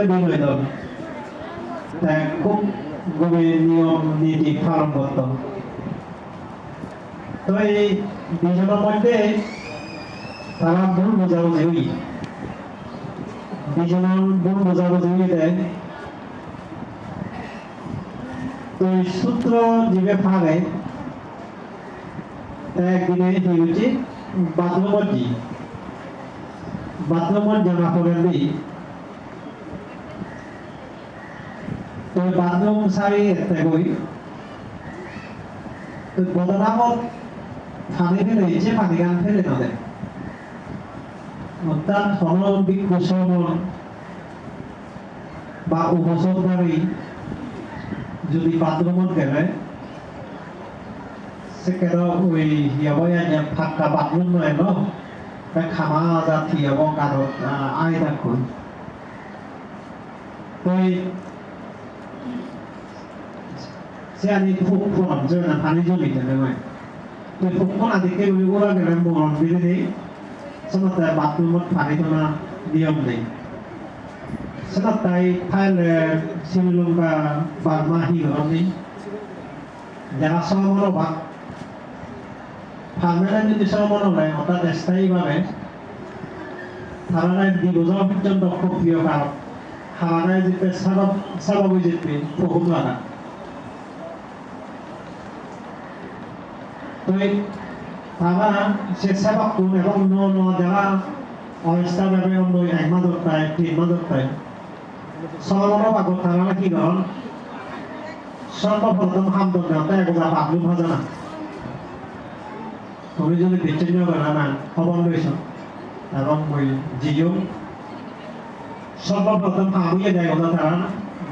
বিনয় খুব গভীর নিয়ম নীতি পালন করত। তো এই দুজনের মধ্যে তারা ভুল বোঝাবুঝি হই, দুজনের ভুল বোঝাবুঝি হয়ে দেয়। তো সূত্র যেভাবে ফাঁকে একদিনে কি হচ্ছে বাথরুমের জামা পড়েন দিই। তো বাথরুম সারি একটা বই তো বদনামত পানি ফেলে যে পানি গান ফেলে না দেয়, অর্থাৎ বিক্ষোভন বা উপসর্গী যদি বাথরুমত গেলে সেখানে ওই হিয়াবয়া ফাঁকা বাথরুম নয় ন খামা জাতি এবং কারো আয় দেখুন ওই সেখানে ফুকফোন যেটা পানি জমিতে নেয় তো ফুকফোন আদিকে ওরা গেলে মরণ বিধি সমস্ত বাথরুমত পানি তোলা নিয়ম নেই। সেটা তাই থাইল্যান্ড শ্রীলঙ্কা বার্মা হিগরণী যারা সমমনোভাব পার্মানেন্ট যদি সমমনোভাব অর্থাৎ স্থায়ীভাবে তারা দীর্ঘজন পর্যন্ত খুব প্রিয় কারণ হারানায় যেতে স্বাভাবিক যেতে বহু লাগা। তো তারা সে সেবা কোন এবং যারা অস্থায়ীভাবে অন্য এক মাদক পায় 3 মাদক পায় সমমনোভাব তারা কি করেন সর্বপ্রথম হামদন দেওয়া একবার বাবলু ভাজা না তুমি যদি বিচ্ছিন্ন করা না খবর লইছ এবং ওই জিও সর্বপ্রথম হামিয়ে দেয় ওরা তারা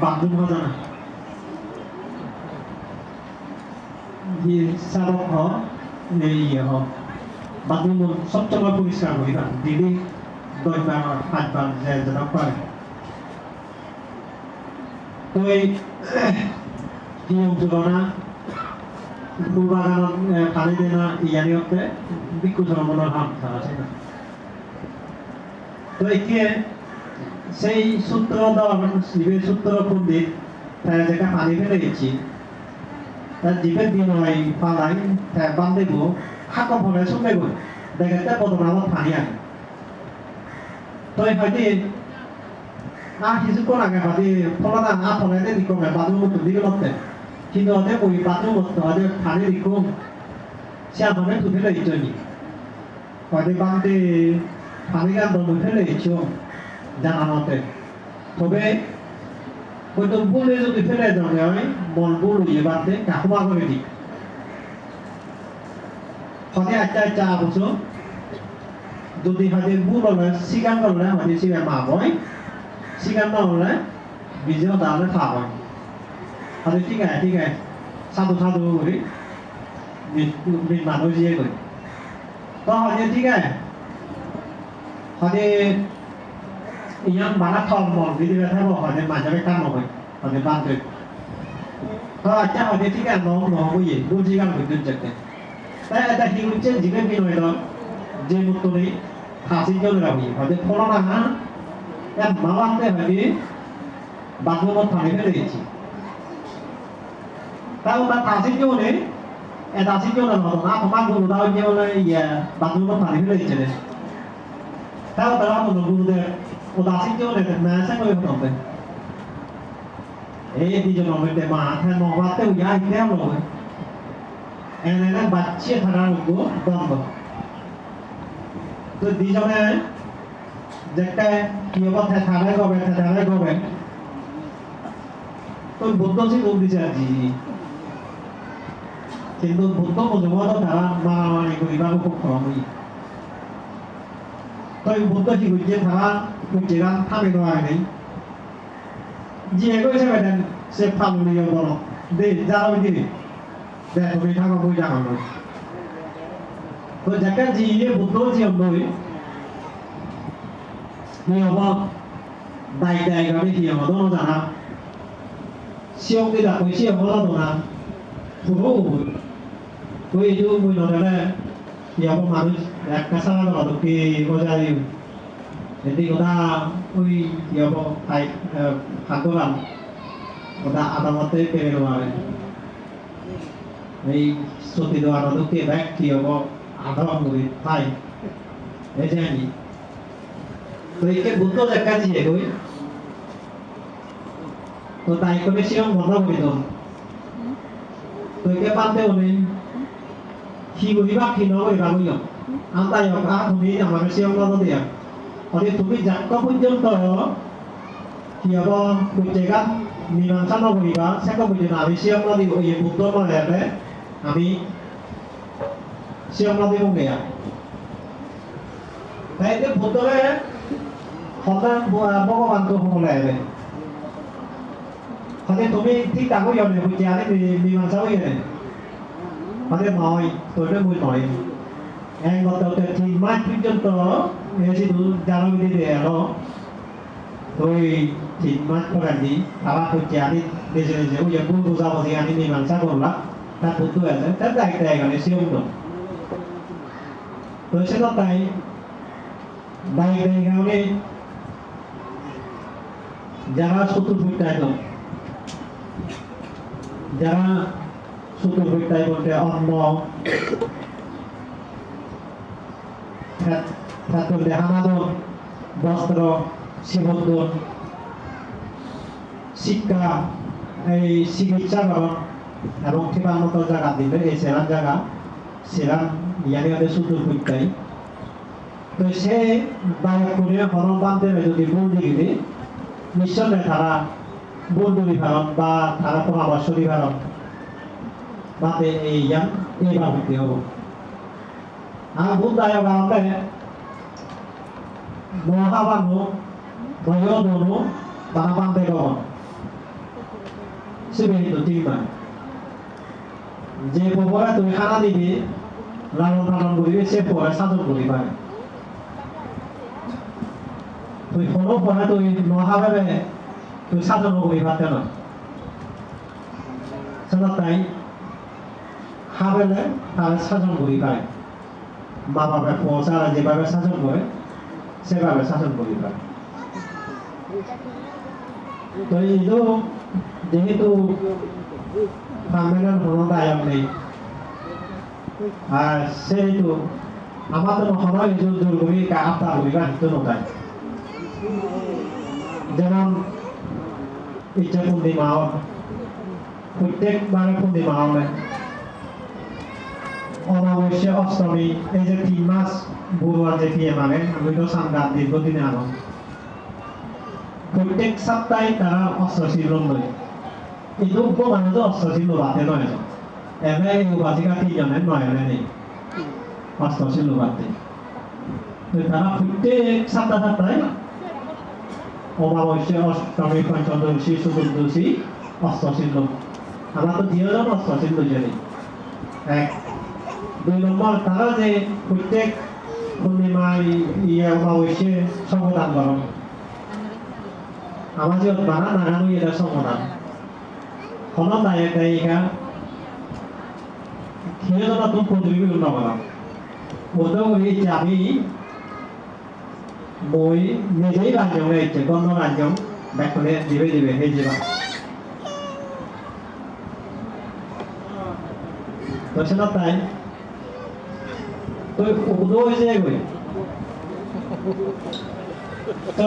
বাবলু ভাজা না সারক হোক বাথরুম সবসময় পরিষ্কার করি না দিদি 10 বার 5 বার যেটা পারে। তো এই নিয়ম তুলনা পূর্বাগান পানি দেনা ইয়ানি হতে বিক্ষু ধর্মনার হাম ছাড়া আছে না। তো একে সেই সূত্র দেওয়া জীবের সূত্র পণ্ডিত তারা যেটা পানি ফেলে গেছি তার জীবের বিনয় পালাই বান্ধব হাকম ফলে শুনবে গো দেখে বদনামত পানি আনে। তো হয়তো কিছুক্ষণ আগে বাদে ফলানা না ফলাইতে দিকম বাদুর মতো দিকে লড়তে কিন্তু ওদের ওই বাদুর মতো ওদের পানি দিকম সে আমাদের তো ফেলে দিচ্ছ নি ওদের বান্ধে পানি গান দম ফেলে দিচ্ছ জানানোতে তবে হয়তো বলে যদি ফেলে দেওয়া হয় মন বলুয়ে বাদে কাকুমা করে দিই হতে একটা বছর যদি হয়তো ভুল হলে সিগান করলে হয়তো সিগান মা হয় সিগান না হলে বিজয় তাহলে খাওয়া হয়তো ঠিক আছে সাধু করে মানুষ ইয়ে করে তো হয়তো ঠিক আছে হয়তো ইয়াং বানা থম মন বিধি ব্যথা হয়তো মাঝে কাম হয় হয়তো বান্ধব তো আচ্ছা হয়তো ঠিক আছে নয় বুঝি গান করতে যেতে তাই এটা কি হচ্ছে জীবন বিনয় যে মতো নেই হাসির জন্য রাখি হয়তো ফলনা না এক মামাতে হয়তো বাথরুমত পানি ফেলে গেছি তাও তার হাসির জন্য এটা হাসির জন্য হতো না তোমার গুরু দাও যে বলে ইয়ে বাথরুমত পানি ফেলে গেছে তাও তারা হতো গুরুদের ও হাসির জন্য না এসে করে হতো এই দুজন মধ্যে মা হ্যাঁ নবাতে ইয়া ইতেও নয় এনে বাচ্চা থাকার বন্ধ তো দুজনে যেটা কি অবস্থা থাকায় গবে তো বুদ্ধ সে রূপ দিছে আজি কিন্তু বুদ্ধ বুঝবো তো তারা মারামারি করিবার খুব কম তো বুদ্ধ কি করছে তারা কুচিরাম থামে দেওয়া নেই যে কইছে বেদেন সে ফালুনিও বলো দে যাও দিদি দেখ তুমি থাকো বই জানানো তো যাকে জিয়ে বুদ্ধ জীবন নই নিয়ম দায় গাড়ি নিয়ম দোনো জানা সিও দিদা কই সিও বলা দোনা পুরো তো এই যে বই নলে নিয়ম মানুষ একটা সারা দোনা তো কি বোঝাই Jadi kita ui ya kok hai haturan kita atamate keluar. Ini suatu doa itu kita kia kok ada murid hai. Jadi तो इसके बुद्धो जगह जी है कोई तो ताई को भी सियों मतलब भी तो इसके पांते उन्हें ही को भी बाकी ना कोई बाबू यो अंता यो का तुम्हें हमारे सियों मतलब दिया और ये तुम्हें जगह कुछ जम तो कि अब कुछ जगह मीमांसा ना कोई बात सेको कुछ ना भी सियों मतलब ये बुद्धो ना है पे अभी सियों मतलब हो गया ताई के बुद्धो है সন্তান ভগবানকে শুনাই দে হতে তুমি ঠিক তাকো ইয়নে বুঝি আনি মীমাংসা হইনে হতে মই তোরে মুই নয় এক গত 3 মাস পর্যন্ত এসে দু জানো দিতে এলো তুই 3 মাস পরে দি আবার বুঝি আনি দেশে দেশে ওই ভুল বুঝা বুঝি আনি মীমাংসা করলা তার বুদ্ধ আছে তার দায়িত্ব এখানে সিও তো সেটা তাই দায়িত্ব এখানে যারা চতুর্ভুক্তায় যারা চতুর্ভুক্তায় বলতে অন্ন হানাদন বস্ত্র সেবন্দন শিক্ষা এই চিকিৎসা করণ এবং ঠিকার মতো জায়গা দিবে এই সেরান জায়গা সেরান ইয়ানি চতুর্ভুক্তায় তো সে দায়ক করে হরণ বান্ধে যদি ভুল দিকে নিশ্চয় তারা বন্ধু বিভাগ বা তারা পরামর্শ বিভাগ বাদে এই জ্ঞান এইবার হতে হব আর বুদ্ধায়ক আমাদের মহাবানু নয়দনু বানাবান্ধে গমন সিবেহিত তিনবার যে পরে তুমি খানা দিবি লালন পালন করিবে সে পরে সাধন করিবে তুই ফলো পরে তুই মহাভাবে তুই সাধন করি পারতে না সেটা তাই হাবেলে তার সাধন করি পায় মা বাবা পৌঁছারা যেভাবে শাসন করে সেভাবে শাসন করি পায় তো এই যেহেতু ফার্মের কোনো দায়ক নেই আর সেহেতু আমাদের সময় জোর করি আত্মা করিবা হিত নয় যেমন ইচ্ছা পূর্ণিমা প্রত্যেকবারে পূর্ণিমা হবে অমাবস্যা অষ্টমী এই যে 3 মাস বুড়ুয়া যে পিয়ে মানে আমি তো সাংঘাত দীর্ঘদিনে আনো প্রত্যেক সপ্তাহে তারা অষ্টশীল নয় কিন্তু উপমানে তো অষ্টশীল বাতে নয় এমনি এই উপাধিকা 3 জনের নয় নেই অষ্টশীল বাতে তারা প্রত্যেক সপ্তাহে অমাবস্যা অষ্টমী পঞ্চদশী চতুর্দশী অষ্টশীল আমরা তো 2 জন অষ্টশীল দুজনেই এক 2 নম্বর তারা যে প্রত্যেক পূর্ণিমায় অমাবস্যে সংবিধান করেন আমার যে বানা নাগানো এটা সংবিধান কোনো দায়িকা খেয়ে যাওয়া তুমি প্রতিযোগী নকরা ওটা করি যে আমি মই নিজেই রাজ্যং রয়েছে গন্ধ রাজ্যং ব্যাকরণে দিবে দিবে হে যাবা তো সেটা তাই তো উদো হয়েছে গই তো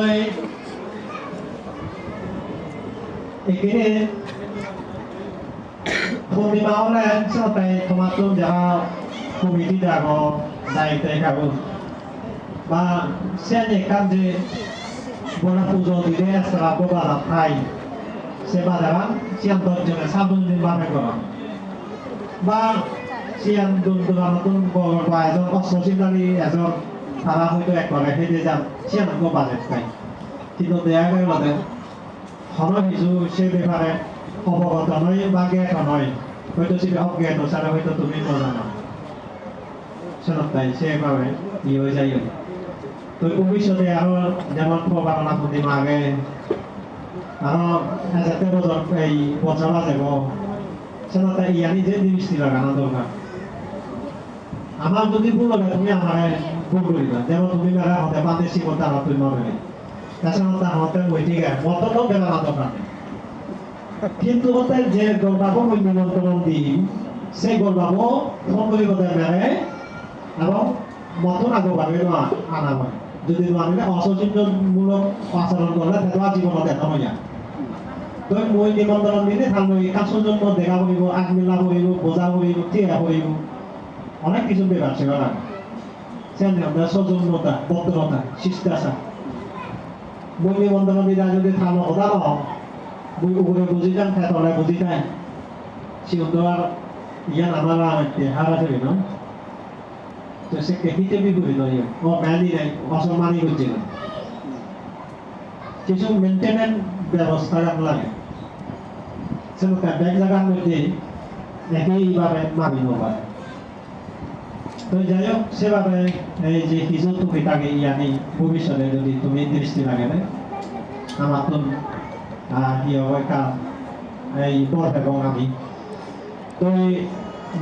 এখানে পূর্ণিমা হলে সেটা তাই তোমার তো যারা কমিটি দেখো দায়িত্ব খাবো বা সে এখান যে বড় পুজো দিলে শ্রাবো বাধা খাই সে বাধাবান সিয়ান 10 জনের 7 দিন বাধা করা বা সিয়ান নতুন বা এজন অষ্টশীলারী এজন তারা হয়তো একবারে হেঁটে যান সিয়ানকে বাজেট খাই কিন্তু দেখা গেল হন কিছু সে ব্যাপারে অবগত নয় বা জ্ঞাত নয় হয়তো সে অজ্ঞাত ছাড়া হয়তো তুমি নজানো সেটা তাই সেভাবে হয়ে যায় তো ভবিষ্যতে আরো যেমন প্রবারণা পূর্ণিমা আগে আরো 13 বছর এই বছর যাব সেটা তাই ইয়ানি যে জিনিস ছিল লাগানো দরকার আমার যদি ভুল হবে তুমি আমার ভুল করিবা যেমন তুমি মেরা হতে পাতে শিবতা না তুই মরবে তাছাড়া তার হতে ওইটি গে মতন বেলা না দরকার কিন্তু হতে যে গর্বাবো ওই নিমন্ত্রণ দিই সেই গর্বাবো ফোন করি হতে মেরে এবং মতন আগভাবে আনা হয় যদি মানে অসচেতনমূলক আচরণ করলে তাহলে জীবনত দেখা হয় তো মই নিমন্ত্রণ দিলে তার মই কাছজন দেখা কৰিব আগমিলা কৰিব বোঝা কৰিব টিয়া কৰিব অনেক কিছু ব্যাপার সেবা লাগে সেখানে আমরা সৌজন্যতা ভদ্রতা শিষ্টাচার মই নিমন্ত্রণ দিলে যদি থানো কথা নহ মই উপরে বুঝি যান খাই তলে বুঝি যাই সিহঁত আর ইয়ান আমার হারা যাবে না তো সে কেহিতে বিপরীত হয় ও ম্যানি নাই অসম্মানই করছে না কিছু মেনটেনেন্স ব্যবস্থা লাগে সেটা ব্যাগ জায়গার মধ্যে একইভাবে মানি নপায় তো যাই হোক সেভাবে এই যে কিছু তুমি তাকে ইয়ানি ভবিষ্যতে যদি তুমি দৃষ্টি লাগে আমার তো কি হবে কাজ এই বর এবং আমি তো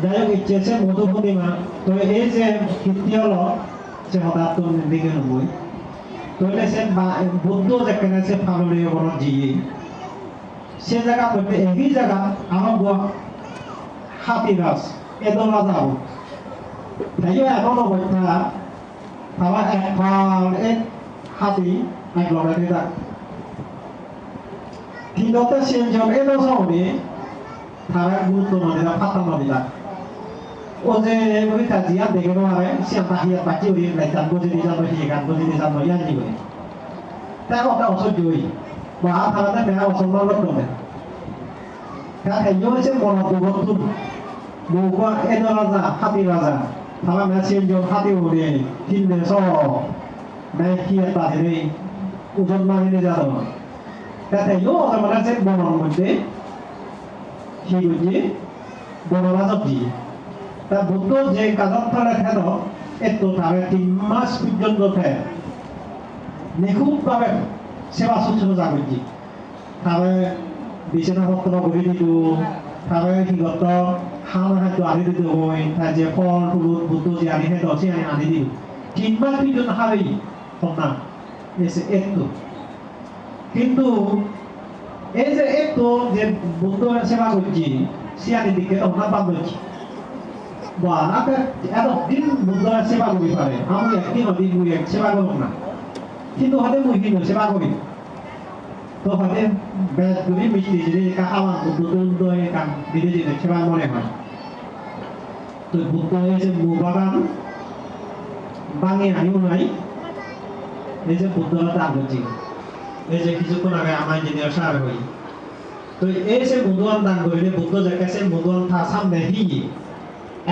যাই হোক ইচ্ছে মধু পূর্ণিমা তো এই যে কীর্তি হলো সে হঠাৎ দিকে নবই তো এটা সে বুদ্ধ যেখানে সে ফালনীয় বনত জিয়ে সে জায়গা মধ্যে একই জায়গা আমার হাতিরাজ এদম রাজা হোক তাইও এমন অবস্থা আমার এক হাতি এক লড়াইতে যাক তিনতে সেজন এদম সময়ে তারা গুরুত্ব নদীরা ফাতা নদীরা ও যে ওই কাজিয়া দেখে নোয়ারে সে বাহিয়া বাকি ওই লাইতান বজে দিয়ে যাবো সেই গান বজে দিয়ে যাবো ইয়ানি করে তাই ওটা অসহ্য হই বা থানাতে মেয়া অসম্মান করবে তা হেঁয়ো হয়েছে মনোবর্তন বউকা এদ রাজা হাতি রাজা থানা মেয়া সেজন হাতি উড়ে কিনলে সহ মেয়ে কি একটা হেরে ওজন মানিয়ে যাবো তা হেঁয়ো অসম্মান আছে বনের মধ্যে সেই বুঝে বনরাজক দিয়ে তা বুদ্ধ যে কাজত ফলে খেল এত তারে 3 মাস পর্যন্ত ফের নিখুঁতভাবে সেবা শুশ্রূষা করছি তারে বিছানাপত্র গড়ি দিত তারে সিগত হাঁহ হাঁহটো আনি দিত হয় তার যে ফল ফুল বুদ্ধ যে আনি খেত সে আনি দিল 3 মাস পর্যন্ত হারি সন্তান এসে একটু কিন্তু এই যে একটু যে বুদ্ধ সেবা করছি সে আনি দিকে ওনার বাদ করছি বা আগে এতদিন বুদ্ধরা সেবা করি পারে আমি একদিন অদিন মুই এক সেবা করব না কিন্তু হতে মুই কিন্তু সেবা করি তো হতে বেশ করি মিষ্টি যদি কাহাওয়ান বুদ্ধ কাম দিদি দিদি সেবা মনে হয় তো বুদ্ধ হয়েছে মুবাগান বাঙে আনিও নাই এই যে বুদ্ধরা দান করছি এই যে কিছুক্ষণ আগে আমার যদি সার হই তো এই যে বুদ্ধন দান করিলে বুদ্ধ যে কাছে বুদ্ধন থা সামনে হি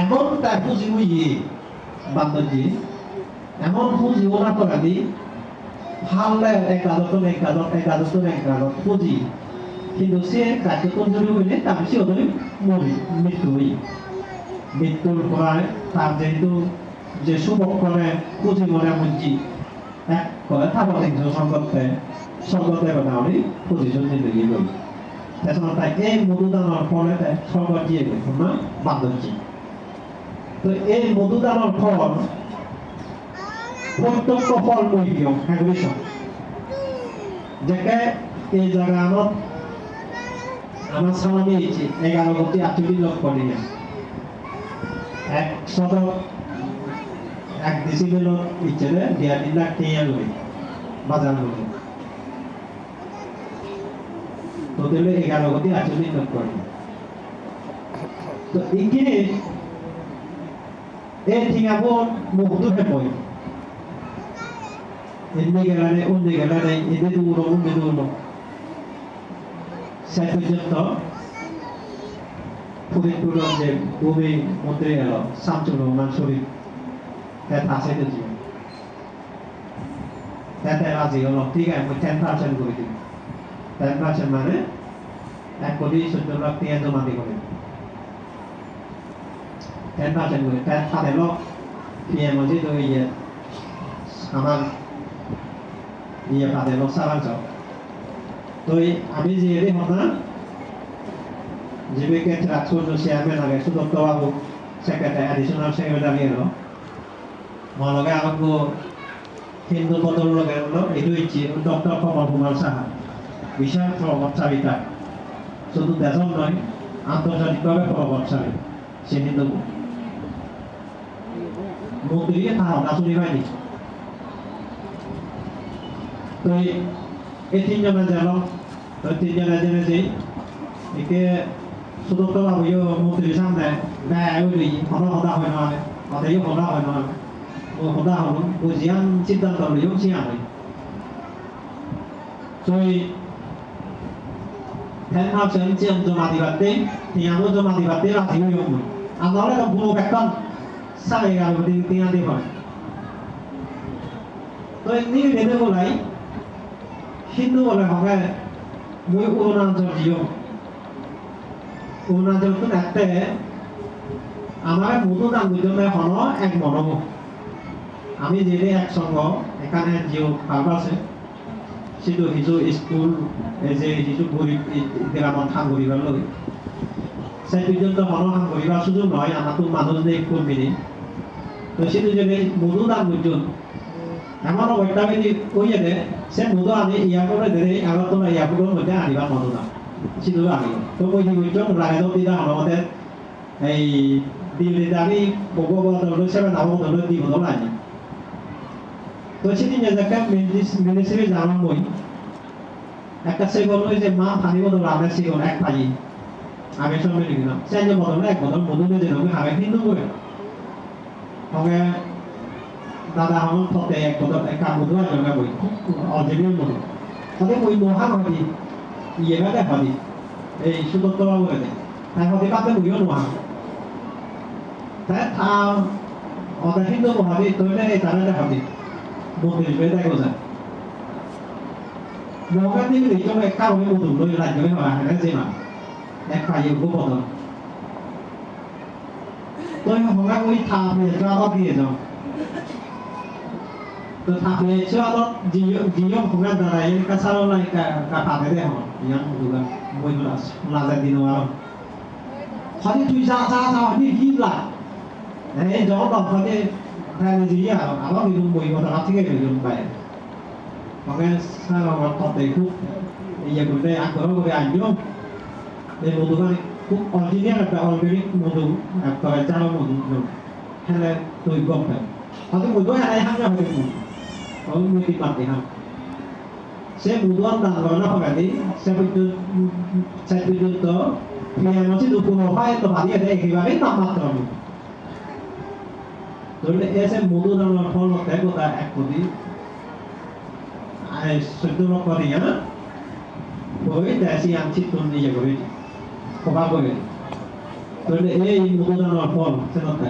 এমন তার পুঁজি হইয়ে বান্ধবী এমন পুঁজি ওরা করে দি ভাললে এক আদত পুঁজি কিন্তু সে কার্যক্রম যদি হইলে তার সে ওদের মৃত্যু হই মৃত্যুর পরে তার যেহেতু যে শুভক্ষণে পুঁজি মনে বুঝি এক করে থাকো সংগতে কথা আমি পজিশন নিতে গিয়ে গই তাছাড়া তাই এই মধুদানের ফলে সংগত দিয়ে গেল না বান্ধবী তো এই মধুদানের ফল প্রত্যক্ষ ফল মহিম এগুলিশন যাকে এই জায়গা আমার সামনে এসেছে 11 লক্ষ নিয়ে 1 ডিসিমিল ইচ্ছে 2.5 লাখ টাকা করে বাজার মধ্যে তো দিলে 11 লক্ষ তো এইখানে এই ঠিকাবো মুগ্ধ হয়ে পড়ে এদিকে গেলে অন্যদিকে গেলে এদের দূর শেষ পর্যন্ত ফরিদপুরের যে ভূমি মন্ত্রী এলো শামসুর রহমান শরীফ তার পাশে তো জীবন তাতে রাজি হলো ঠিক আছে 10% করে দিন 10% মানে 1,14 লাখ টাকা জমা দিয়ে করে 10% করে তার সাথে লোক PM যে তো ইয়ে আমার ইয়ে পাতে লোক সারাংশ তো আমি যে এর হনা জীবিকা ট্রাকশন চেয়ারম্যান আগে সুদত্ত বাবু সেক্রেটারি অ্যাডিশনাল সেক্রেটারি এলো মলগে আমাকে হিন্দু বদল লগে হলো এটু ইচ্ছে ডক্টর কমল কুমার সাহা বিশাল প্রভাবশালীতা শুধু দেশম নয় আন্তর্জাতিকভাবে প্রভাবশালী সে হিন্দু মন্ত্রীকে ধারণা শুনি হয়নি তো এই তিনজনে যেন তিনজনে জেনে যে একে সুদত্ত বাবুও মন্ত্রীর সামনে গায়ে ওই হদা হদা হয় নয় অতএব হদা হয় নয় ও হদা হলো বুঝিয়ান সিদ্ধান্ত লইও সিয়ান হয় তো Tenhausen চিয়ান জমা দিবাতে তিয়ানো জমা দিবাতে রাজি হইও মই আমরা তো পুরো একদম সারে গেল তিয়া দিব তো এমনি বেদে বলাই হিন্দু বলে হবে মই অরুণাচল জিও অরুণাচল তো একটা আমার মধু দাম দুজনে হল এক মনব আমি যে এক সঙ্গ এখানে জিও ভালো আছে সেটা কিছু স্কুল যে কিছু গরিব গ্রামত কাম করিবার লই সেই পর্যন্ত মন কাম করিবার সুযোগ নয় আমার তো মানুষ নেই কর্মী তো সেটা যদি মধু দাম দুজন এমন অবস্থা কইয়ে দে সে মধু আনি ইয়ারপরে ধরে আগরতলা এয়ারপোর্টের মধ্যে আনিবার মধু দাম সেটা আনি তো কই দিচ্ছ লাগাই দিদা আমাদের এই দিল্লিতে আমি বগব দল সেবা নাম দল দিব দল আনি তো সেদিন একটা মিনিস্ট্রি জানাম বই একটা সে বললো যে মা পানি বদল আমরা সেগুলো এক পাই আমি সঙ্গে লিখলাম সে যে বদল এক বদল মধুনে যে লোক হাবে হিন্দু করে হবে দাদা আমার ফতে এক বদল এক মধু আর জগা বই অরিজিনাল মধু তাহলে ওই মহা হদি ইয়ে বাদে হদি এই সুদত্ত বাবু রে তাই হদি বাদে বইও নোহা তাই ওদের হিন্দু মহাবি তোলে তারা হদি মন্দির বেদে দেখো যায় মহা দিকে তো একটা ওই মধু লই রাজ্য হয় না যে না এক পাই গো বদল তো হঙ্গা ওই থামে যাওয়া দিয়ে যাও তো থামে যাওয়া জিও হঙ্গা দাঁড়ায় কাছাড়ো নাই কাপাবে দে হন ইয়ান দুগা বইগুলা লাজা দিনো আর খালি তুই যা যা যা নি গিলা এই যাও তো খালি খালি জিয়া আবার বিদুম বই কথা থেকে বিদুম পায় হঙ্গা সারা আমার ততে খুব ইয়া করে আগ্রহ করে আইলো এই মধুবানি খুব অরিজিনাল একটা অর্গানিক মধু একটা জানো মধু হ্যাঁ তুই গম পাই হয়তো মধু হারাই হাঙ্গা হবে মধু মুটি পাতে হাম সে মধু আর দান করে না হবে সে পর্যন্ত মেয়ে মসি দুপুর হয় তো ভাবিয়ে দেয় একেবারে নাম মাত্র আমি ধরলে এসে মধু দানোর ফল হতে গোটা এক কোটি 14 লক্ষ দিয়া ওই দেশি আনছি তুন নিয়ে করে খোকা করে তাহলে এই মধু দানোর ফল সেটাতে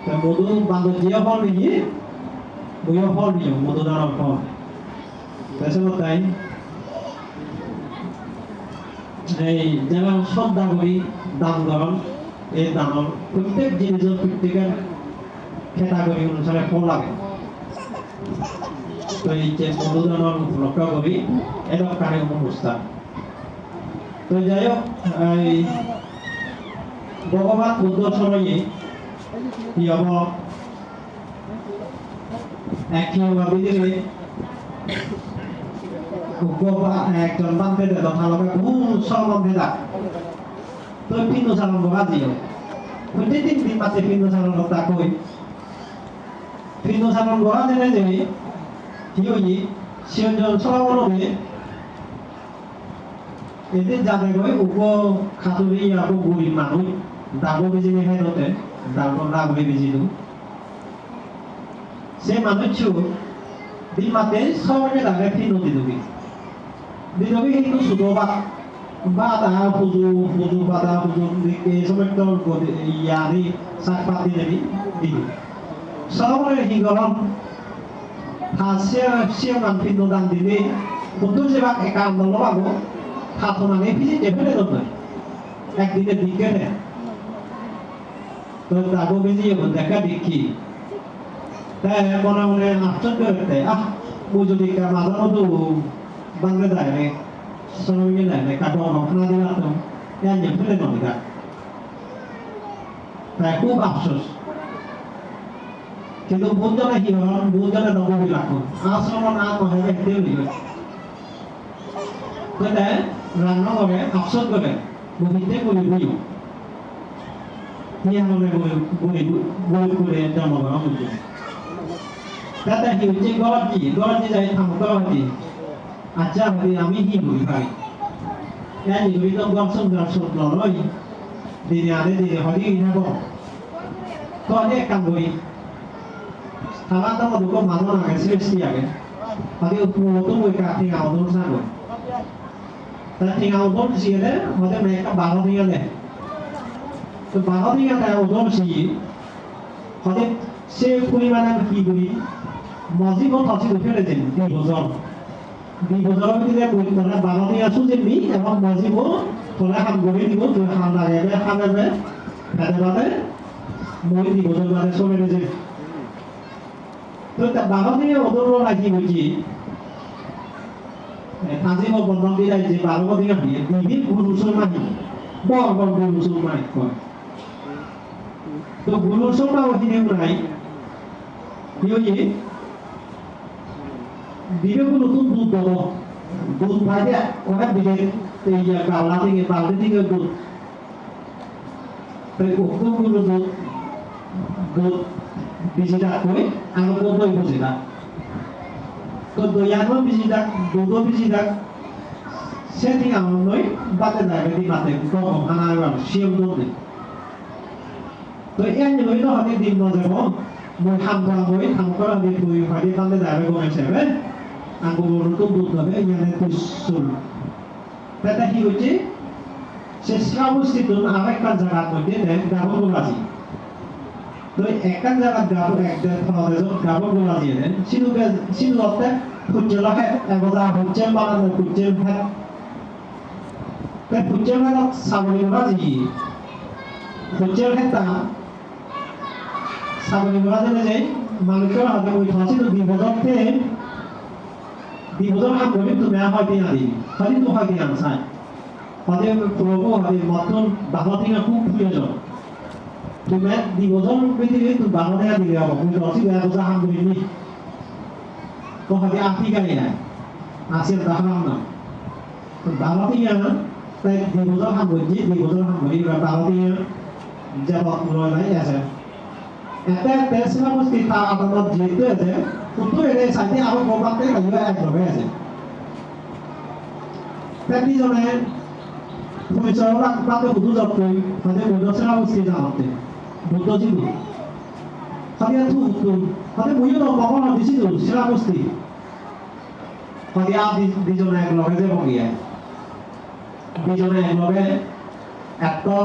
তো মধু বান্ধব জিয়া ফল নিয়ে বইয়া ফল নিয়ে মধু দানোর ফল তাই এই যেমন শ্রদ্ধা করি দান গরম এই দানর প্রত্যেক জিনিসের প্রত্যেকের ক্যাটাগরি অনুসারে ফল লাগে তো এই যে মধু দানর লক্ষ্য করি এরকম কারে অনুষ্ঠান তো যাই হোক এই ভগবান বুদ্ধর সময়ে কি হব একই ভাবিলে একজন বান্ধে দেয় ভালোকে বহু সব বান্ধে দেয় তো পিণ্ড চালন বগা দিও প্রত্যেক দিন মাসে পিণ্ড চালন কথা কই পিণ্ড চালন বগা দিলে যে কি হই সিজন সবাই এদের যাদের কই উপ খাতুরি আপু গরিব মানুষ দাগো বেজি নেহে নতে দাগো লাগবে বেজি দু সে মানুষ দিন মাতে সবাই লাগে পিণ্ড দিদুবি দিদুবি কিন্তু সুদবা বাদা পুজো বাদা পুজো এই সময় তো ইয়ারি সাকপাতি দেবি দিবি সবাই হিগলম হাসে সিয়ামান পিণ্ড দান দিবি বন্ধু সেবা একা আন্দোলন পাবো খাতনানে ফিজে যেফেলে দরকার একদিনে দিকে নেয় তো দাগো বেজি দেখা দেখি তাই মনে মনে আশ্চর্য হতে মুই যদি মাঝে মতো বাংলা যায় রে সবাই যায় রে কাটো খানা দিলাম তো এনে ফেলে নয় তাই খুব আফসোস কিন্তু বুজনে হিরণ বুজনে নবী লাখুন আশ্রম না মহে ব্যক্তি হইল তাতে রান্না করে অপশন করে বহিতে করে বইও নিয়ে হলে বই করে জন্মগ্রহণ করছে তাতে কি হচ্ছে গরজি যাই থামতে আচ্ছা ভাবি আমি কি বলি ভাই এই নিগরি তো দর্শন লড়াই দিনে আনে দিনে হলি ইনাবো তো অনেক কাম করি থালা তো দুটো মানুষ আগে সৃষ্টি আগে হলি তো ওই কাঠি আউদন সাগর তা ঠিক আউদন সিয়ে হলে মেয়েটা 12 দিন আলে তো 12 দিন আলে আউদন সিয়ে হলে সে পরিমাণে কি করি মজিব থাকি ফেলে দেন 2 বছর 2 বছরের ভিতরে বই তোলা 12 দিন আসু যেমনি এবং মজিব তোলা কাম করে দিব তো খান লাগাবে খাবে খেতে পারে মই 2 বছর বাদে চলে গেছে তো তা 12 দিনে ওদর লাগি বুঝি তাজিম বন্ধন দিয়ে যে 12 দিন দিয়ে বিবির গুরু মুসলমান বড় বড় গুরু মুসলমান কয় তো গুরু মুসলমান ওখানে নাই কি দিবে নতুন দুধ দেবো দুধ পাইলে ওরা দিবে এই গাওলা থেকে বালতি থেকে দুধ ওগুলো দুধ বিজিটা করে আরো দই বুঝিটা তো দই আনো বিজিটা দুধও বিজিটা সেটি আমার নয় বাতে যাবে দি বাতে কম হানা শিও দুধ তো এই নয় তো হতে দিন নজর মই হামবা মই থামকরা দি তুই হতে বাতে যাবে গমেছে aku menurut butuh yang itu sul. Tetapi hidup sesuatu itu akan jarak mungkin dan gabung lagi. Jadi akan jarak gabung dan kalau itu gabung lagi dan sinu waktu kucing lah, agak kucing mana kucing hat. Dan kucing mana sabun lagi. Kucing hata sabun lagi ni manusia ada mui thasi tu di bawah tu di bawah ham boleh tu mea hati ada, hati tu hati yang saya. Hati probo hati matun bahwa tinggal kumpul je. Tu mea di bawah betul tu bahwa dia dia apa? Mui thasi dia bawah ham boleh ni. Tu hati api kaya ni, asyik dah ham na. Tu bahwa tinggal di bawah ham boleh, di bawah ham boleh bahwa tinggal jawab mulai lagi aja. Eta tesla mesti tak ada nak jitu aja. Untuk ini saja aku bawa ke juga aja aja. Tapi jangan punya orang pakai butuh jatuh, ada butuh sela mesti jangan tu. Butuh jitu. Ada tu butuh. Ada punya orang bawa di situ sela mesti. Ada di jangan yang lagi je bagi. Di jangan yang lagi. Eta.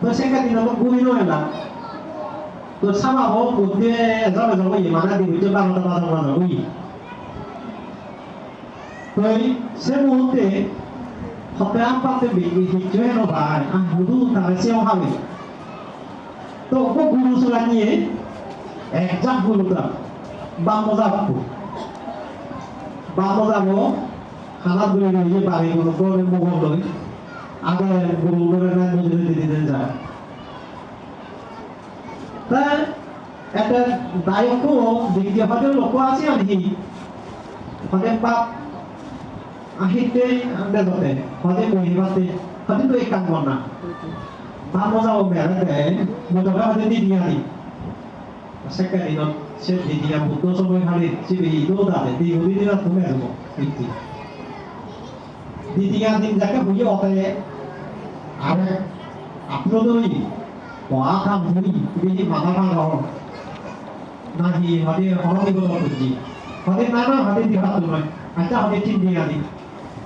तो सेका दिन तो गुमी no हैला तो सामा हो कुते जब जब ये माना दी जो बात बात हुई तो से मुहूर्ते हते आप पाते भी जो है नो भाई बुदू तारे से हावे तो वो गुरु सुलानिए एग्जाम गुरु का बामोजा वो खाना गुरु ये बारे गुरु को मुगल लोग ada guru-guru yang menjadi tidak ada. Dan ada dayakku di dia pada lokasi yang ini, pada bab akhirnya anda betul, pada muhibate, pada tu ikan mana, tamu jauh merah deh, mudah pada di dia ni. Sekarang ini saya di dia butuh semua hari, sih itu dah deh, di dia tu merah semua, itu. Di dia ni jaga punya apa ada upload ni, wah kan ni, ini mana orang, nahi hari orang ni boleh pergi, hari mana hari di hati mana, aja hari cindi ni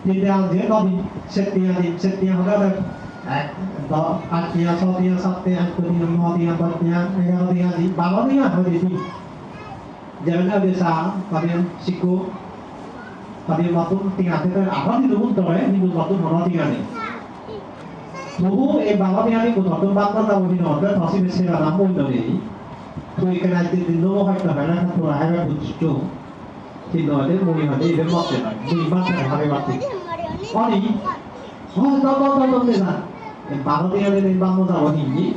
je tadi setiap hari ada, akhirnya setiap akhirnya mau bertanya, akhirnya di bawah ni hari ini, jangan ada sah, hari siku, hari matun tinggal kita, apa di rumah tu ni matun mana tinggal ni. Tuh, bawa dia ni kuda tu bawa tahu di mana, thasi mesti ada namun dari. Tuh ikan aja di luar hari terhadap tu ada bujuk. Di luar dia mui hari dia mak dia, mui mak dia hari mati. Oh ni, tahu ni lah. Bawa dia ni bawa tahu ni.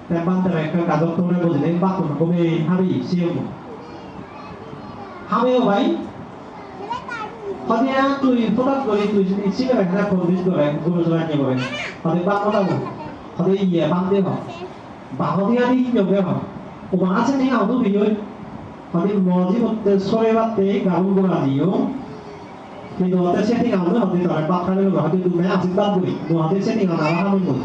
แต่banแต่cái cả dòng tôi đây có gì đấy bắt của cô mê hai siêu hai vậy Hanya tuh produk dari tuh isi kan ada kondisi tuh kan guru soalnya kan hanya ban apa tuh hanya iya ban deh kok bahwa dia di juga kok orang asing yang aku video hanya mau sih untuk sore waktu gabung dengan dia thì đồ ta setting nào nữa thì tỏi bạc hay là thì tụi mẹ ăn ban tuổi đồ ta setting nào nào không được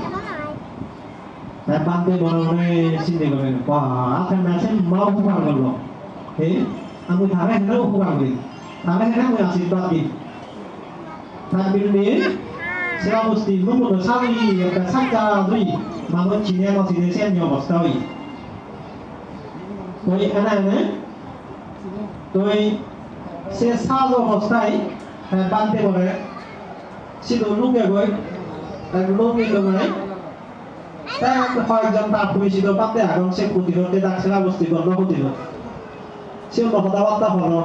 แต่ban teh baru nih sini kan wah akan macam mau bukan kalau aku thằng này nó bukan gitu thằng này nó punya sifat gitu tampil ini saya mesti menurut saya yang saja tuh bangun Cina masih di sini nyoba sekali tôi anak này tôi sẽ sao rồi sekali ban teh baru si dulu ya gue dan dulu itu gue তা কয়েকজন তার পরিচিত পাতে আগুন সে প্রতিরোধে ডাকছিলা বস্তি বন্ধ প্রতিরোধ সে কথাবার্তা হলো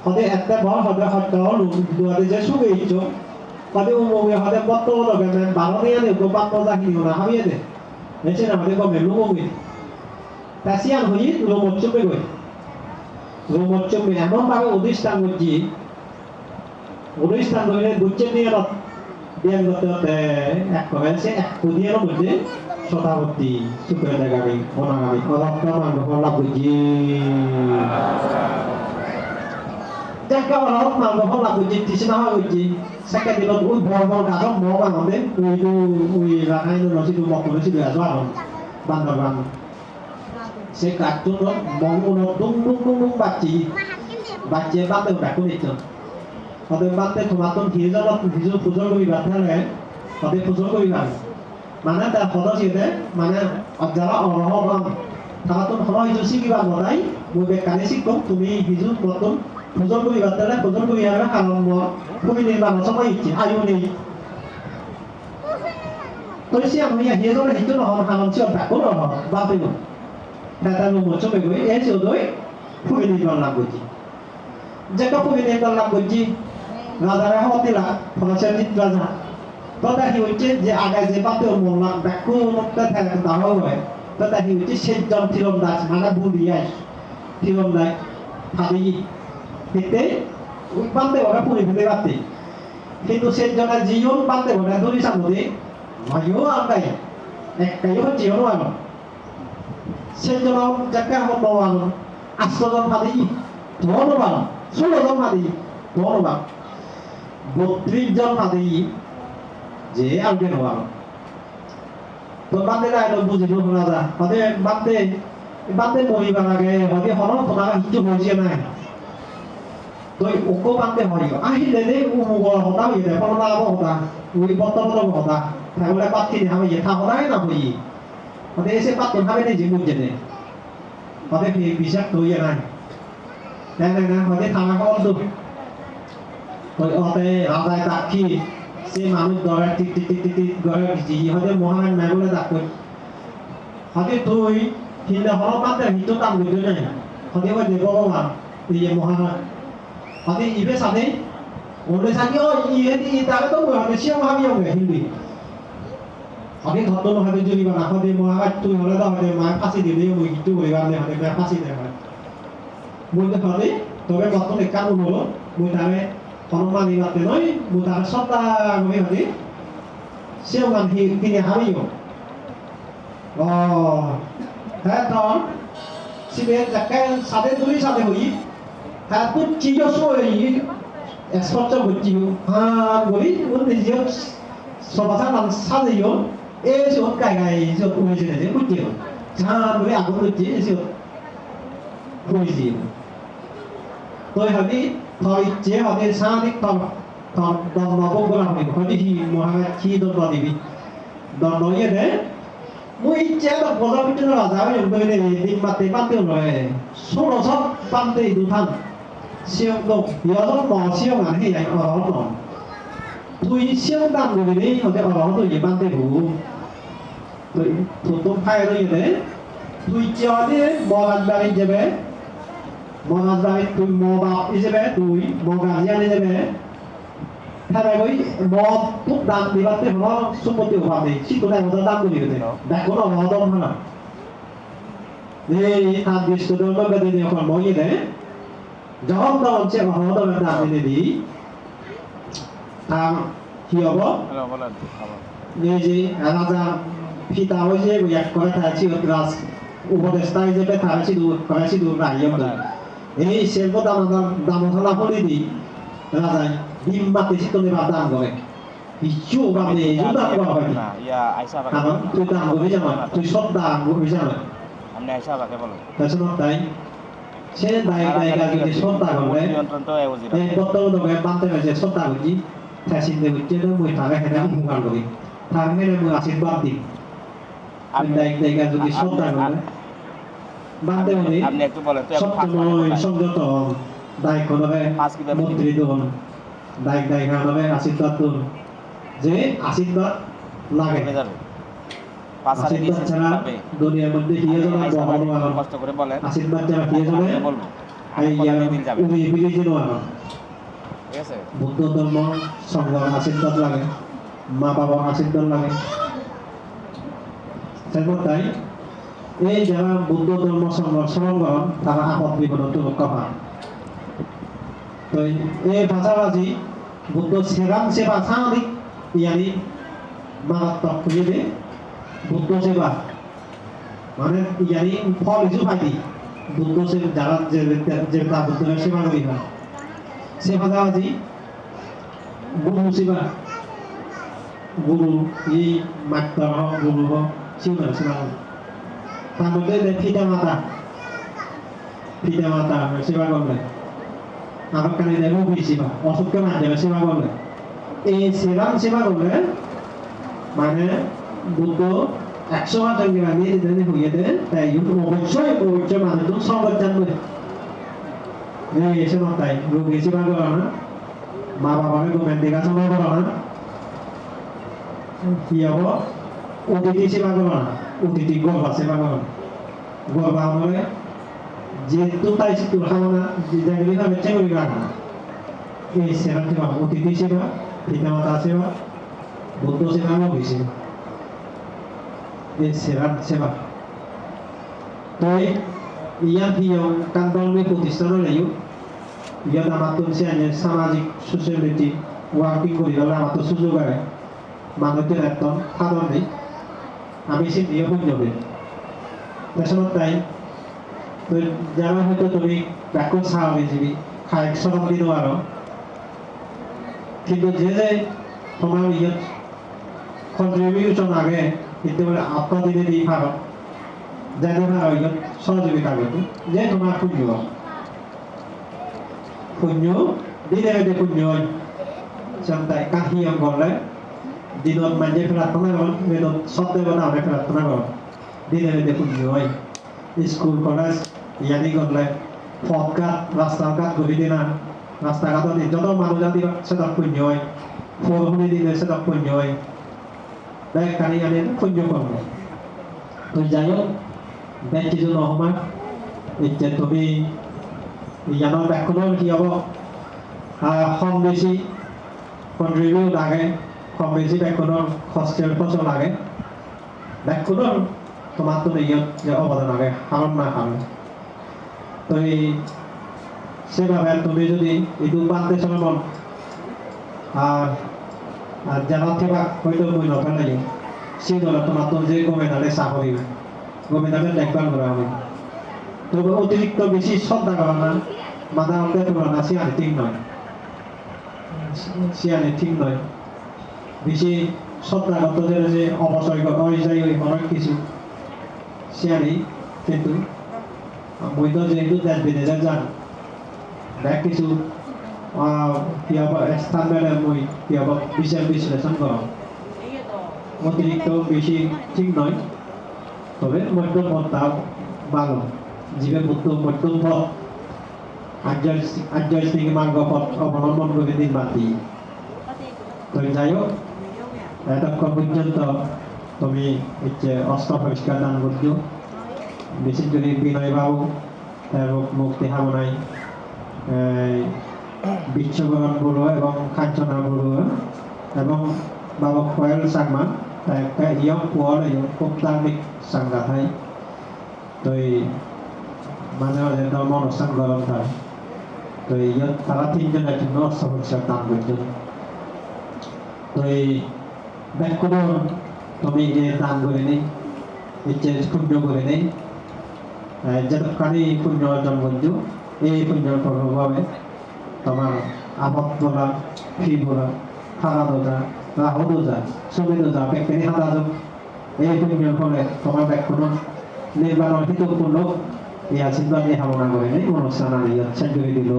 হতে একটা বল হবে হয়তো দুয়ারে যে সুগে ইচ্ছো হতে উমুগে হতে বত্ত হলো গেমেন ভালো নিয়ে নে গোপাল পজা হিনি না হাবিয়ে দে এসে না হতে গমে লুমুগে তা সিয়ান হই রোমত চুপে গই রোমত চুপে এমন ভাবে অধিষ্ঠান হইলে বুঝছে নিয়ে দিয়ান করতে এক হয়েছে এক কুদিয়ার মধ্যে শতাব্দী সুপ্রেতা গাবি অনাগামী অলঙ্কার মানব বুঝি যাকে অলপ মানব বুঝি তিসনা বুঝি সেকে দিনত উই ভ্রমণ গাজক ম বানতে উই রাখাই নসি দু মক নসি দুয়া জোয়া বান্দরবান সে কাটুন মঙ্গুন দুং দুং দুং দুং বাচ্চি বান্দে ডাকু নিত হতে বান্দে তোমাতন হিজু পুজো করিবা তাহলে হতে পুজো করিবা mana dah foto sih deh mana adalah orang-orang kalau kalau itu sih kita mulai mulai kali sih kok tumi hidup potong pujon tuh ibaratnya pujon tuh ya kalau mau kumi nih bang sama itu ayo nih terus siang nih dia tuh itu orang kalau siapa tak kau orang bapak itu data lu mau coba gue ya sih udah kumi nih bang lagu ji jika kumi nih bang lagu ji nggak ada hotel lah kalau saya di plaza Tata hiu je agak jebat tu mula baku tata yang tahu we. Tata hiu je sejam tilam das mana buliai tilam das hari itu bante orang pun itu berarti. Itu sejam jion bante orang tu di sana tu mayu angkai. Kayu jion orang. Sejam jaga orang asal hari dua orang, 16 hari dua orang, 32 hari যে আগে হওয়া তো বান্দে রাইলো বুঝিলো না যা হতে বান্দে মরিবার আগে হতে হন তোরা কিছু হইছে না তো ওকো বান্দে হইও আহিলে দে উমুগ হতা হইলে পরনা হতা উই বর্তমান হতা তাহলে পাতি হামে থা হরাই না হই হতে এসে পাতি হামে নে জিমু জেনে হতে বিশাক হইয়া নাই না হতে থানা কল তো হতে রাজায় তাকি সে মানুষ দরা টিক গড়ে গিজি হতে মহান মেগুলে ডাকই হতে তুই হিন্দা হল পাতে হিতো কাম গইতো নাই হতে কই দেব ভগবান ইয়ে মহান হতে ইবে সাথে ওরে সাথে ও ইয়ে ই তারে তো হতে সিও ভাবি হবে হিন্দি হতে ঘটতো হতে জুরি বানা হতে মহান তুই হলে তো হতে মা ফাঁসি দিলে মই হিতো হইবা নে হতে মা ফাঁসি দে হয় মই তো হতে তবে কত একান হলো মই তারে Orang mani mati noi, mutar sota kami hati, siapa kini hari yo. Oh, headon, si ben jakan sate tuli sate hui, headun cijo suai, ekspor cijo, boli, boli cijo, sobat sang sate yo, siapa kai siapa hui sini cijo, boli aku cijo siapa hui sini. Tôi hati thời chế họ nên sao đấy còn đồng nó không có làm được có đi Muhammad khi tôi vào đi đồng nói như thế mỗi chế độ của nó biết là giáo dục tôi này đi mặt tế bắt tiêu rồi số nó sót ban tây đủ thân siêu độc nhớ nó bỏ siêu ngắn thì anh ở đó rồi tôi siêu đam người đấy họ sẽ ở đó tôi chỉ ban tây đủ tôi thủ tục thay tôi như thế tôi cho đi bỏ ăn bài như thế Monas baik tu moba isebe tu moga yang isebe. Thà với mo thuốc đam đi bắt tới nó xung quanh tiểu phạm thì chỉ có này một đam của điều này. Đại có nó đông hơn à? 이 단비스도 먹거든요. 그걸 모이네. 저것도 언제 어떤 단비들이 다 기어버. 이제 아나자 피다 오지 약 거라 다치 어드라스 উপদেষ্টা হিসেবে থাকাছি দূর নাই এই শিল্প দামোদর পরিধি রাজাই ডিম বাতি শীতলে দাম করে কিছু বামে দাম করা হয় না ইয়া আইসা বাকে তুই দাম করে জানো তুই সব দাম করে জানো আপনি আইসা বাকে বলো তাছাড়া তাই সে দায়িকা যদি সব দাম করে নিয়ন্ত্রণ তো এই বর্তমানে বানতে গেছে সব দাম করছি ফ্যাশন দেবে যেটা মই থাকে হেনা হুঙ্গার করি থাকে হেনা মই আশীর্বাদ দিই দায়িকা যদি সব দাম করে বানতে হলে আপনি একটু বলেন তো সবসময় সংযত দায়িত্ব হবে মন্ত্রী দন দায়িকা হবে আশীর্বাদ দন যে আশীর্বাদ লাগে আশীর্বাদ ছাড়া দুনিয়ার মধ্যে হিয়ে জনা কষ্ট করে বলেন আশীর্বাদ ছাড়া হিয়ে জনা উড়ি ফিরে যেন ঠিক আছে বুদ্ধ ধর্ম সংঘ আশীর্বাদ লাগে মা বাবার আশীর্বাদ লাগে তাই এই যারা বুদ্ধ ধর্ম সংরক্ষণ করেন তারা আপদ বিপদত রক্ষা পান তো এই পাশাপাশি বুদ্ধ সেবা সাংঘিক ইয়ানি মারাত্মক বুঝে বুদ্ধ সেবা মানে ইয়ানি ফল কিছু পাইনি বুদ্ধ সেবা যারা যে বুদ্ধের সেবা করি হয় সে পাশাপাশি গুরু সেবা গুরু এই মাত্র হোক গুরু হোক সেবা সেবা তার মধ্যে পিতা মাতা সেবা করলে আমার কানে দেব সেবা অসুখকে মানতে সেবা করলে এই সেবা করলে মানে বুদ্ধ 100 জনকে বানিয়ে দিতে হইয়ে দেয় তাই অবশ্যই মানুষ তো সঙ্গত জানবে এই সেবা তাই রোগী সেবা করা না মা বাবাকে গোমেন দেখাশোনা করা না কি হবো অতিথি সেবা করা না অতিথি গর্বা সেবা করা গর্বা হলে যেহেতু তাই তোর খাওয়ানা যেগুলি হবে সেগুলি রাখা এই সেবা সেবা অতিথি সেবা পিতামাতা সেবা বুদ্ধ সেবা নবী সেবা এই সেবা তো ইয়ার ভিয়ং কান্দলমি প্রতিষ্ঠানের লাইও ইয়াত আমার তো সামাজিক সোশ্যালিটি ওয়ার্কিং করি গেলে আমার তো সুযোগ আছে মানুষের একদম সাধারণ নেই আমি সে নিয়ে যাবে তাছাড়া তাই তো যারা হয়তো তুমি ব্যাকরণ স্বাভাবিকজীবী খায়ক সরম দিন আরো কিন্তু যে তোমার ইয়ে কন্ট্রিবিউশন আগে কিন্তু আপনার দিনে দিয়ে ভালো জানি না ইয়ে সহযোগিতা করতে যে তোমার পুণ্য দিনে বেদে পুণ্য তাই কাহি করলে দিনত মানুহে প্ৰাৰ্থনা কৰে বেদত সত্যবাদে প্ৰাৰ্থনা কৰে দিনে বেদে পুণ্য হয় স্কুল কলেজ ইয়ানি গলে পথঘাট রাস্তা ঘাট ঘুরি দিনা রাস্তা ঘাটত যত মানুষ জাতি সেটা পুণ্য হয় ফোরহুনি দিলে সেটা পুণ্য হয় দেখ কানি আনি পুণ্য করবে তো যাই হোক ব্যক্তিজন অসময় এতিয়া তুমি ইয়ানৰ ব্যাকৰণৰ কি হ'ব কম বেছি কন্ট্রিবিউট লাগে কম বেছি ব্যাকৰণৰ হস্টেল খরচ লাগে ব্যাকরণ তোমার তো ইয়াত যে অবদান লাগে কারণ না কারণ তো সেভাবে তুমি যদি এইটো বানতে চলাম আর জানাত থাকা হয়তো মই নফেলাই সেই দলে তোমার তো যে গভর্নমেন্টে চাকরি না গভর্নমেন্টে দেখভাল করা হবে তবে অতিরিক্ত বেশি শ্রদ্ধা করা না মাথা হতে তোলা না সিয়ানে ঠিক নয় বেশি শ্রদ্ধাগত যে অবসর যায় অনেক কিছু সিয়ানি কিন্তু মই তো যেহেতু দেশ বিদেশে যান দেখ কিছু স্থান বেড়ে মই বিচার বিশ্লেষণ করা অতিরিক্ত বেশি ঠিক নয় তবে মধ্যম পথটা ভালো জীবে মধ্যম পথ আধ্যাত্মিক মার্গ পথ অবলম্বন করে দিন বাতি তো যাই হোক এতক্ষণ পর্যন্ত তুমি হচ্ছে অষ্টপরিষ্কার দান করছো বিশেষ করে বিনয় বাবু এবং মুক্তি হামনাই বিশ্বকরণ বড়ুয়া এবং কাঞ্চনা বড়ুয়া এবং বাবা খয়েল সাংমা একটা ইয়ং পুয়ার খুব ধার্মিক সাংঘাত হয় তো এই মাঝে মাঝে ধর্ম অনুষ্ঠান গরম হয় তো এই তারা তিনজনের জন্য অর্থ পরিষদ দান করছেন তো এই ব্যাকুল তুমি যে দান করে নেই এই যে পুণ্য করে নেই যতখানি পুণ্য অর্জন করছো এই পুণ্যের প্রভাবে তোমার আপদ বলা ফি বলা খাওয়া দোজা রাহু দোজা সুমি দোজা ব্যক্তিনি হাতা যোগ এই পুণ্যের ফলে তোমার ব্যাকুল নির্বাণ হিতপূর্ণ এই আশীর্বাদ কামনা করে নেই অনুষ্ঠান আনি যাচ্ছেন করে দিল